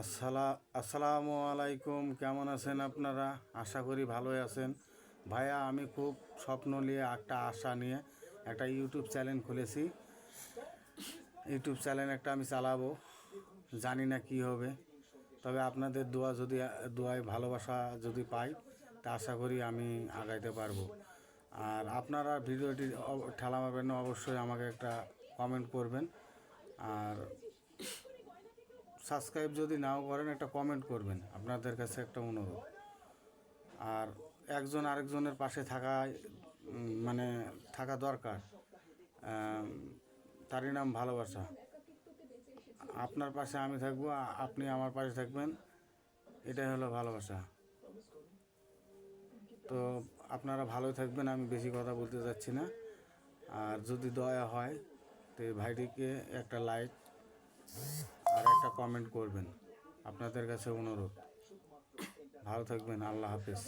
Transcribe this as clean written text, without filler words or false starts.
আসসালামু আলাইকুম। কেমন আছেন আপনারা? আশা করি ভালোই আছেন। ভাইয়া, আমি খুব স্বপ্ন নিয়ে একটা আশা নিয়ে একটা ইউটিউব চ্যানেল খুলেছি। ইউটিউব চ্যানেল একটা আমি চালাবো, জানি না কি হবে, তবে আপনাদের দোয়ায় ভালোবাসা যদি পাই তা আশা করি আমি আগাইতে পারবো। আর আপনারা ভিডিওটি ঠেলা মারবেন না, অবশ্যই আমাকে একটা কমেন্ট করবেন। আর সাবস্ক্রাইব যদি নাও করেন, একটা কমেন্ট করবেন, আপনাদের কাছে একটা অনুরোধ। আর একজন আরেকজনের পাশে মানে থাকা দরকার, তারই নাম ভালোবাসা। আপনার পাশে আমি থাকবো, আপনি আমার পাশে থাকবেন, এটাই হলো ভালোবাসা। তো আপনারা ভালো থাকবেন, আমি বেশি কথা বলতে চাচ্ছি না। আর যদি দয়া হয় তো ভাইটিকে একটা লাইক আর একটা কমেন্ট করবেন, আপনাদের কাছে অনুরোধ। ভালো থাকবেন। আল্লাহ হাফেজ।